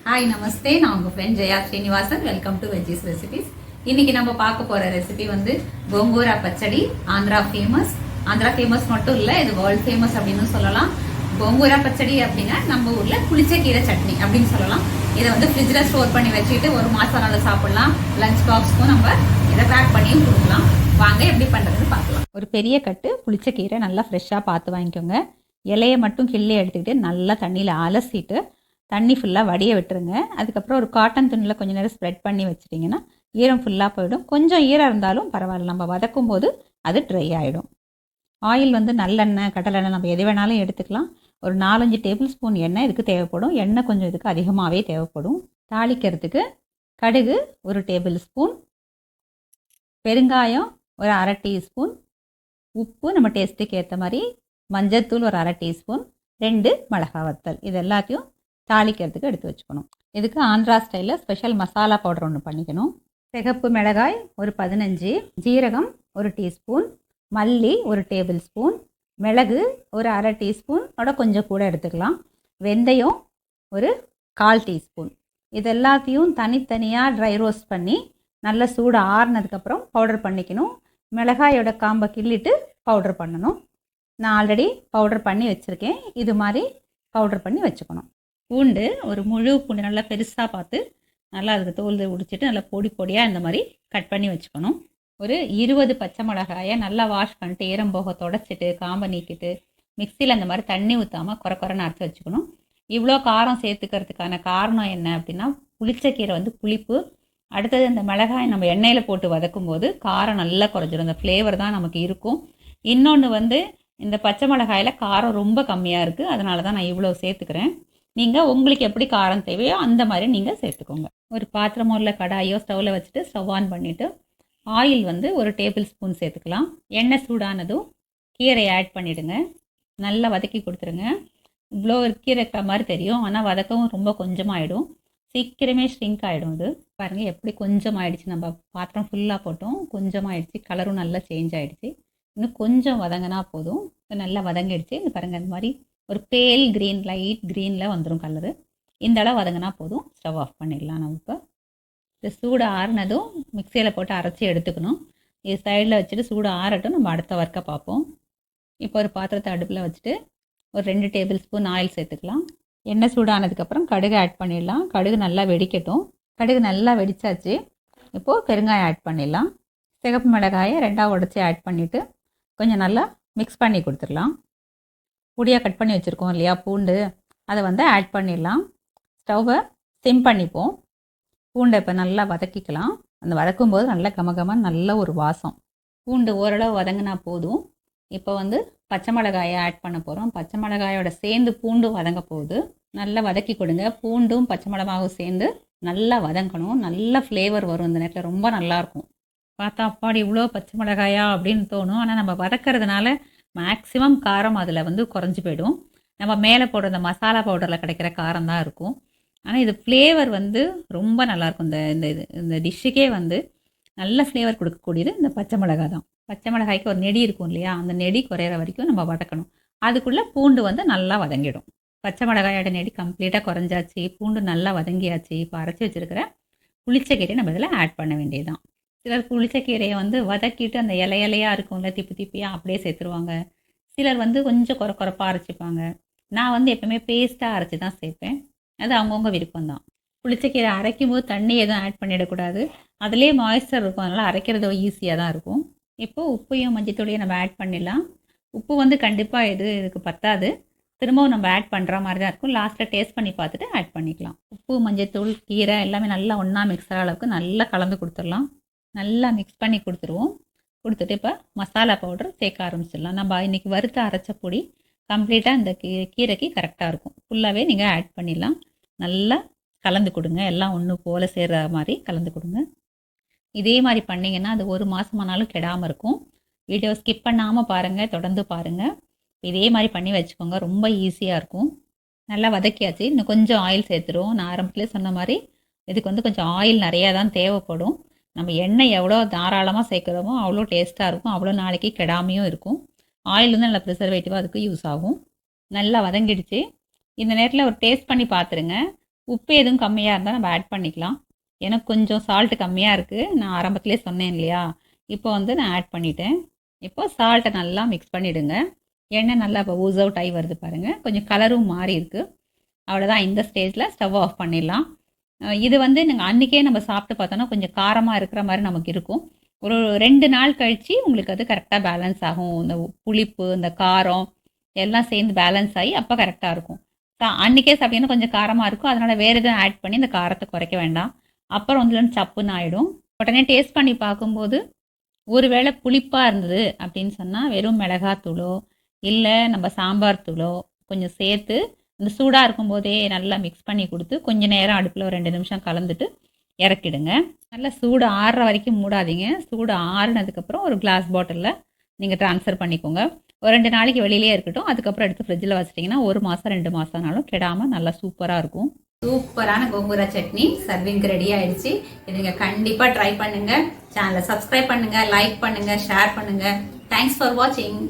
Hi நமஸ்தே, நான் உங்கள் friend Jaya Srinivasan. Welcome to veggies recipes. இன்னைக்கு நம்ம பார்க்க போகிற ரெசிபி வந்து கோங்கூரா பச்சடி. ஆந்திரா ஃபேமஸ் மட்டும் இல்லை, இது வேர்ல்ட் ஃபேமஸ் அப்படின்னு சொல்லலாம். கோங்கூரா பச்சடி அப்படின்னா நம்ம ஊரில் புளிச்சக்கீரை சட்னி அப்படின்னு சொல்லலாம். இதை வந்து ஃப்ரிட்ஜில் ஸ்டோர் பண்ணி வச்சுக்கிட்டு ஒரு மாதம் நாள் சாப்பிட்லாம். லஞ்ச் பாக்ஸ்க்கும் நம்ம இதை பேக் பண்ணியும் கொடுக்கலாம். வாங்க எப்படி பண்ணுறதுன்னு பார்க்கலாம். ஒரு பெரிய கட்டு புளிச்சக்கீரை நல்லா ஃப்ரெஷ்ஷாக பார்த்து வாங்கிக்கோங்க. இலையை மட்டும் கிள்ளி எடுத்துக்கிட்டு நல்லா தண்ணியில் அலசிட்டு தண்ணி ஃபுல்லாக வடிய விட்டுருங்க. அதுக்கப்புறம் ஒரு காட்டன் துணியில் கொஞ்சம் நேரம் ஸ்ப்ரெட் பண்ணி வச்சிட்டிங்கன்னா ஈரம் ஃபுல்லாக போயிடும். கொஞ்சம் ஈரம் இருந்தாலும் பரவாயில்ல, நம்ம வதக்கும் போது அது ட்ரை ஆகிடும். ஆயில் வந்து நல்லெண்ணெய், கடலெண்ணெய் நம்ம எது வேணாலும் எடுத்துக்கலாம். ஒரு 4-5 டேபிள் ஸ்பூன் எண்ணெய் இதுக்கு தேவைப்படும். எண்ணெய் கொஞ்சம் இதுக்கு அதிகமாகவே தேவைப்படும். தாளிக்கிறதுக்கு கடுகு ஒரு டேபிள் ஸ்பூன், பெருங்காயம் ஒரு அரை டீஸ்பூன், உப்பு நம்ம டேஸ்ட்டுக்கு ஏற்ற மாதிரி, மஞ்சள்தூள் ஒரு அரை டீஸ்பூன், 2 மிளகாய் வத்தல். இது எல்லாத்தையும் தாளிக்கிறதுக்கு எடுத்து வச்சுக்கணும். இதுக்கு ஆந்திரா ஸ்டைலில் ஸ்பெஷல் மசாலா பவுடர் ஒன்று பண்ணிக்கணும். சிகப்பு மிளகாய் ஒரு 15, ஜீரகம் ஒரு டீஸ்பூன், மல்லி ஒரு டேபிள் ஸ்பூன், மிளகு ஒரு அரை டீஸ்பூனோட கொஞ்சம் கூட எடுத்துக்கலாம், வெந்தயம் ஒரு 1/4 டீஸ்பூன். இது எல்லாத்தையும் தனித்தனியாக ட்ரை ரோஸ்ட் பண்ணி நல்லா சூடு ஆறுனதுக்கப்புறம் பவுடர் பண்ணிக்கணும். மிளகாயோட காம்பை கிள்ளிட்டு பவுடர் பண்ணணும். நான் ஆல்ரெடி பவுடர் பண்ணி வச்சுருக்கேன். இது மாதிரி பவுடர் பண்ணி வச்சுக்கணும். பூண்டு ஒரு முழு பூண்டு நல்லா பெருசாக பார்த்து நல்லா அதுக்கு தோல் உடிச்சிட்டு நல்லா பொடி பொடியாக இந்த மாதிரி கட் பண்ணி வச்சுக்கணும். ஒரு 20 பச்சை மிளகாயை நல்லா வாஷ் பண்ணிட்டு ஈரம் போக தொடச்சிட்டு காம்பை நீக்கிட்டு மிக்சியில் அந்த மாதிரி தண்ணி ஊற்றாமல் குறைன்னு அரைச்சி வச்சுக்கணும். இவ்வளோ காரம் சேர்த்துக்கிறதுக்கான காரணம் என்ன அப்படின்னா, புளிச்சக்கீரை வந்து புளிப்பு. அடுத்தது இந்த மிளகாய் நம்ம எண்ணெயில் போட்டு வதக்கும் போது காரம் நல்லா குறைஞ்சிடும். அந்த ஃப்ளேவர் தான் நமக்கு இருக்கும். இன்னொன்று வந்து இந்த பச்சை மிளகாயில் காரம் ரொம்ப கம்மியாக இருக்குது, அதனால தான் நான் இவ்வளோ சேர்த்துக்கிறேன். நீங்கள் உங்களுக்கு எப்படி காரம் தேவையோ அந்த மாதிரி நீங்கள் சேர்த்துக்கோங்க. ஒரு பாத்திரமோ இல்லை கடாயோ ஸ்டவ்வில் வச்சுட்டு ஸ்டவ் ஆன் பண்ணிவிட்டு ஆயில் வந்து ஒரு டேபிள் ஸ்பூன் சேர்த்துக்கலாம். எண்ணெய் சூடானதும் கீரையை ஆட் பண்ணிவிடுங்க. நல்லா வதக்கி கொடுத்துருங்க. இவ்வளோ கீரை இருக்கிற மாதிரி தெரியும், ஆனால் வதக்கவும் ரொம்ப கொஞ்சமாகிடும். சீக்கிரமே ஷ்ரிங்க் ஆகிடும். இது பாருங்கள் எப்படி கொஞ்சம் ஆகிடுச்சு. நம்ம பாத்திரம் ஃபுல்லாக போட்டோம், கொஞ்சமாகிடுச்சு. கலரும் நல்லா சேஞ்ச் ஆகிடுச்சு. இன்னும் கொஞ்சம் வதங்கினா போதும். நல்லா வதங்கிடுச்சு. இது பாருங்கள், இந்த மாதிரி ஒரு பேல் க்ரீன், லைட் க்ரீனில் வந்துடும் கலரு. இந்த அளவு வதங்கினா போதும். ஸ்டவ் ஆஃப் பண்ணிடலாம். நம்ம இப்போ இந்த சூடு ஆறுனதும் மிக்சியில் போட்டு அரைச்சி எடுத்துக்கணும். இது சைடில் வச்சுட்டு சூடு ஆறட்டும், நம்ம அடுத்த ஒர்க்கை பார்ப்போம். இப்போ ஒரு பாத்திரத்தை அடுப்பில் வச்சுட்டு ஒரு 2 டேபிள் ஸ்பூன் ஆயில் சேர்த்துக்கலாம். எண்ணெய் சூடானதுக்கப்புறம் கடுகு ஆட் பண்ணிடலாம். கடுகு நல்லா வெடிக்கட்டும். கடுகு நல்லா வெடிச்சாச்சு. இப்போது பெருங்காயம் ஆட் பண்ணிடலாம். சிகப்பு மிளகாயை 2ஆக உடச்சி ஆட் பண்ணிவிட்டு கொஞ்சம் நல்லா மிக்ஸ் பண்ணி கொடுத்துடலாம். பொடியாக கட் பண்ணி வச்சுருக்கோம் இல்லையா பூண்டு, அதை வந்து ஆட் பண்ணிடலாம். ஸ்டவ்வை சிம் பண்ணிப்போம். பூண்டை இப்போ நல்லா வதக்கிக்கலாம். அந்த வதக்கும் போது நல்லா கமகமாக நல்ல ஒரு வாசம். பூண்டு ஓரளவு வதங்கினா போதும். இப்போ வந்து பச்சை மிளகாயை ஆட் பண்ண போகிறோம். பச்சை மிளகாயோட சேர்ந்து பூண்டும் வதங்க போகுது. நல்லா வதக்கி கொடுங்க. பூண்டும் பச்சை மிளகாவும் சேர்ந்து நல்லா வதங்கணும். நல்ல ஃப்ளேவர் வரும் இந்த நேரத்தில், ரொம்ப நல்லாயிருக்கும். பார்த்தா அப்பாடி இவ்வளோ பச்சை மிளகாயா அப்படின்னு தோணும். ஆனால் நம்ம வதக்கிறதுனால மேக்ஸிமம் காரம் அதில் வந்து குறைஞ்சி போயிடும். நம்ம மேலே போடுற இந்த மசாலா பவுடரில் கிடைக்கிற காரம் தான் இருக்கும். ஆனால் இது ஃப்ளேவர் வந்து ரொம்ப நல்லாயிருக்கும். இந்த டிஷ்ஷுக்கே வந்து நல்ல ஃப்ளேவர் கொடுக்கக்கூடியது இந்த பச்சை மிளகாய் தான். பச்சை மிளகாய்க்கு ஒரு நெடி இருக்கும் இல்லையா, அந்த நெடி குறையிற வரைக்கும் நம்ம வதக்கணும். அதுக்குள்ளே பூண்டு வந்து நல்லா வதங்கிடும். பச்சை மிளகாயோட நெடி கம்ப்ளீட்டாக குறைஞ்சாச்சு, பூண்டு நல்லா வதங்கியாச்சு. இப்போ அரைச்சி வச்சுருக்கிற புளிச்சக்கீரையை நம்ம இதில் ஆட் பண்ண வேண்டியதுதான். சிலர் புளிச்சக்கீரையை வந்து வதக்கிட்டு அந்த இலையாக இருக்கும்ல, திப்பி திப்பியாக அப்படியே சேர்த்துருவாங்க. சிலர் வந்து கொஞ்சம் குறைப்பாக அரைச்சிப்பாங்க. நான் வந்து எப்போவுமே பேஸ்ட்டாக அரைச்சி தான் சேர்ப்பேன். அது அவங்கவுங்க விருப்பம்தான். புளிச்சக்கீரை அரைக்கும் போது தண்ணி எதுவும் ஆட் பண்ணிடக்கூடாது. அதிலே மாய்ஸ்சர் இருக்கும், அதனால் அரைக்கிறது ஈஸியாக தான் இருக்கும். இப்போது உப்பையும் மஞ்சத்தூளையும் நம்ம ஆட் பண்ணிடலாம். உப்பு வந்து கண்டிப்பாக இதுக்கு பத்தாது, திரும்பவும் நம்ம ஆட் பண்ணுற மாதிரி தான் இருக்கும். லாஸ்ட்டில் டேஸ்ட் பண்ணி பார்த்துட்டு ஆட் பண்ணிக்கலாம். உப்பு, மஞ்சத்தூள், கீரை எல்லாமே நல்லா ஒன்றா மிக்ஸ் ஆகிற அளவுக்கு நல்லா கலந்து கொடுத்துடலாம். நல்லா மிக்ஸ் பண்ணி கொடுத்துருவோம். கொடுத்துட்டு இப்போ மசாலா பவுடர் சேர்க்க ஆரம்பிச்சிடலாம். நம்ம இன்றைக்கி வறுத்த அரைச்ச பொடி கம்ப்ளீட்டாக இந்த கீரைக்கு கரெக்டாக இருக்கும். ஃபுல்லாகவே நீங்கள் ஆட் பண்ணிடலாம். நல்லா கலந்து கொடுங்க. எல்லாம் ஒன்று போல் சேர்கிற மாதிரி கலந்து கொடுங்க. இதே மாதிரி பண்ணிங்கன்னா அது ஒரு மாதமானாலும் கெடாமல் இருக்கும். வீடியோ ஸ்கிப் பண்ணாமல் பாருங்கள், தொடர்ந்து பாருங்கள். இதே மாதிரி பண்ணி வச்சுக்கோங்க, ரொம்ப ஈஸியாக இருக்கும். நல்லா வதக்கியாச்சு. இன்னும் கொஞ்சம் ஆயில் சேர்த்துருவோம். நான் ஆரம்பத்துலேயே சொன்ன மாதிரி இதுக்கு வந்து கொஞ்சம் ஆயில் நிறையா தான் தேவைப்படும். நம்ம எண்ணெய் எவ்வளோ தாராளமாக சேர்க்குறோமோ அவ்வளோ டேஸ்ட்டாக இருக்கும், அவ்வளோ நாளைக்கு கெடாமையும் இருக்கும். ஆயில் வந்து நல்லா ப்ரிசர்வேட்டிவாக அதுக்கு யூஸ் ஆகும். நல்லா வதங்கிடுச்சு. இந்த நேரத்தில் ஒரு டேஸ்ட் பண்ணி பார்த்துருங்க. உப்பு எதுவும் கம்மியாக இருந்தால் நம்ம ஆட் பண்ணிக்கலாம். எனக்கு கொஞ்சம் சால்ட் கம்மியாக இருக்குது, நான் ஆரம்பத்திலே சொன்னேன் இல்லையா? இப்போ வந்து நான் ஆட் பண்ணிட்டேன். இப்போ சால்ட்டை நல்லா மிக்ஸ் பண்ணிவிடுங்க. எண்ணெய் நல்லா இப்போ ஊஸ் அவுட் ஆகி வருது பாருங்கள், கொஞ்சம் கலரும் மாறி இருக்குது. அவ்வளோதான், இந்த ஸ்டேஜில் ஸ்டவ் ஆஃப் பண்ணிடலாம். இது வந்து நீங்கள் அன்றைக்கே நம்ம சாப்பிட்டு பார்த்தோன்னா கொஞ்சம் காரமாக இருக்கிற மாதிரி நமக்கு இருக்கும். ஒரு 2 நாள் கழித்து உங்களுக்கு அது கரெக்டாக பேலன்ஸ் ஆகும். இந்த புளிப்பு, இந்த காரம் எல்லாம் சேர்ந்து பேலன்ஸ் ஆகி அப்போ கரெக்டாக இருக்கும். அன்றைக்கே சாப்பிட்டீங்கன்னா கொஞ்சம் காரமாக இருக்கும், அதனால் வேறு எதுவும் ஆட் பண்ணி இந்த காரத்தை குறைக்க வேண்டாம். அப்புறம் வந்து சப்புன்னு ஆகிடும். உடனே டேஸ்ட் பண்ணி பார்க்கும்போது ஒருவேளை புளிப்பாக இருந்தது அப்படின்னு சொன்னால் வெறும் மிளகாத்தூளோ இல்லை நம்ம சாம்பார் தூளோ கொஞ்சம் சேர்த்து இந்த சூடாக இருக்கும்போதே நல்லா மிக்ஸ் பண்ணி கொடுத்து கொஞ்சம் நேரம் அடுப்பில் ஒரு 2 நிமிஷம் கலந்துட்டு இறக்கிடுங்க. நல்லா சூடு ஆறுற வரைக்கும் மூடாதீங்க. சூடு ஆறுனதுக்கப்புறம் ஒரு கிளாஸ் பாட்டிலில் நீங்கள் ட்ரான்ஸ்ஃபர் பண்ணிக்கோங்க. ஒரு 2 நாளைக்கு வெளியிலே இருக்கட்டும். அதுக்கப்புறம் எடுத்து ஃப்ரிட்ஜில் வச்சிட்டிங்கன்னா 1 மாதம் 2 மாதம்னாலும் கெடாமல் நல்லா சூப்பராக இருக்கும். சூப்பரான கோங்குரா சட்னி சர்விங்க்கு ரெடி ஆயிடுச்சு. இது நீங்கள் கண்டிப்பாக ட்ரை பண்ணுங்கள். சேனலை சப்ஸ்கிரைப் பண்ணுங்கள், லைக் பண்ணுங்கள், ஷேர் பண்ணுங்கள். தேங்க்ஸ் ஃபார் வாட்சிங்.